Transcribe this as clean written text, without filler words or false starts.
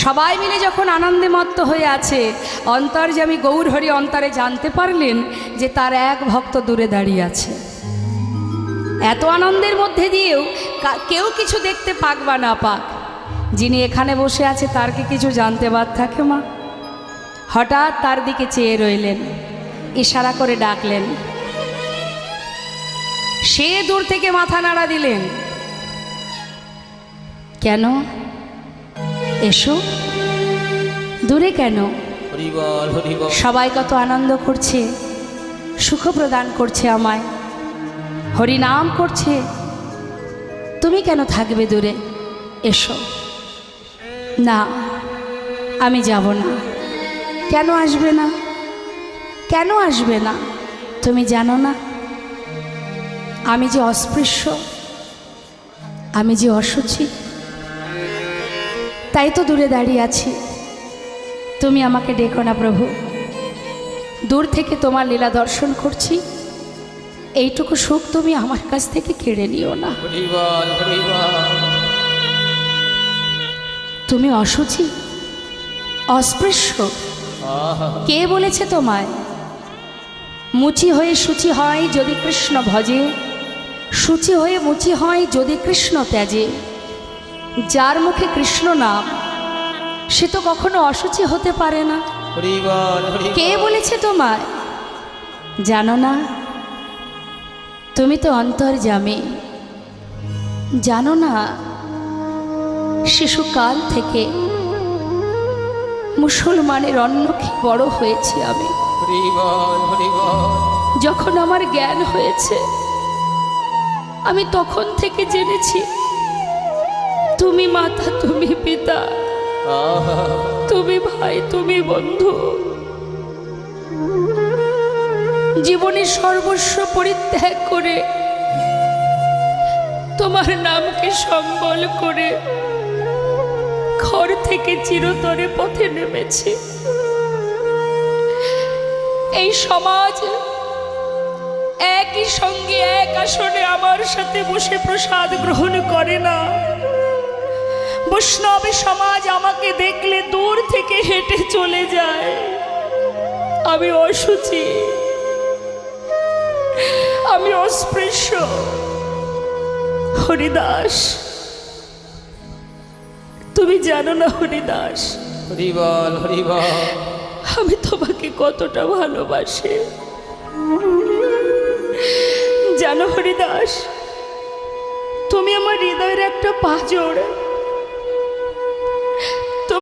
সবাই মিলে যখন আনন্দে মত্ত হয়ে আছে, অন্তর্যামী গৌরহরি অন্তরে জানতে পারলেন যে তার এক ভক্ত দূরে দাঁড়িয়ে আছে। এত আনন্দের মধ্যে দিয়েও কেউ কিছু দেখতে পাক বা না পাক, যিনি এখানে বসে আছে তার কি কিছু জানতে বাদ থাকে মা? হঠাৎ তার দিকে চেয়ে রইলেন, ইশারা করে ডাকলেন। সে দূর থেকে মাথা নাড়া দিলেন। কেন? এসো। দূরে কেন? সবাই কত আনন্দ করছে, সুখ প্রদান করছে আমায়, হরিনাম করছে, তুমি কেন থাকবে দূরে? এসো। না, আমি যাব না। কেন আসবে না? কেন আসবে না? তুমি জানো না আমি যে অস্পৃশ্য, আমি যে অসুচি, তাই তো দূরে দাঁড়িয়ে আছি। তুমি আমাকে ডেকো না প্রভু, দূর থেকে তোমার লীলা দর্শন করছি, এইটুকু সুখ তুমি আমার কাছ থেকে কেড়ে নিও না। তুমি অসুচি, অস্পৃশ্য, কে বলেছে তোমায়? মুচি হয়ে শুচি হয় যদি কৃষ্ণ ভজে, শুচি হয়ে মুচি হয় যদি কৃষ্ণ ত্যাজে। যার মুখে কৃষ্ণ নাম, সে তো কখনো অশুচি হতে পারে না। কে বলেছে তোমায়? জানো না? তুমি তো অন্তর্যামী, জানো না? শিশুকাল থেকে মুসলমানের অন্ন খেয়ে বড় হয়েছি আমি। যখন আমার জ্ঞান হয়েছে, আমি তখন থেকে জেনেছি তুমি মাতা, তুমি পিতা, তুমি ভাই, তুমি বন্ধু। জীবনের সর্বস্ব পরিত্যাগ করে তোমার নামকে সম্বল করে ঘর থেকে চিরতরে পথে নেমেছি। এই সমাজ একই সঙ্গে এক আসনে আমার সাথে বসে প্রসাদ গ্রহণ করে না। বৈষ্ণবী সমাজ আমাকে দেখলে দূর থেকে হেঁটে চলে যায়। আমি অশুচি, আমি অস্পৃশ্য। হরিদাস, তুমি জানো না হরিদাস, হরিবল হরিবল, আমি তোমাকে কতটা ভালোবাসি। জানো হরিদাস, তুমি আমার হৃদয়ের একটা পাঁজর।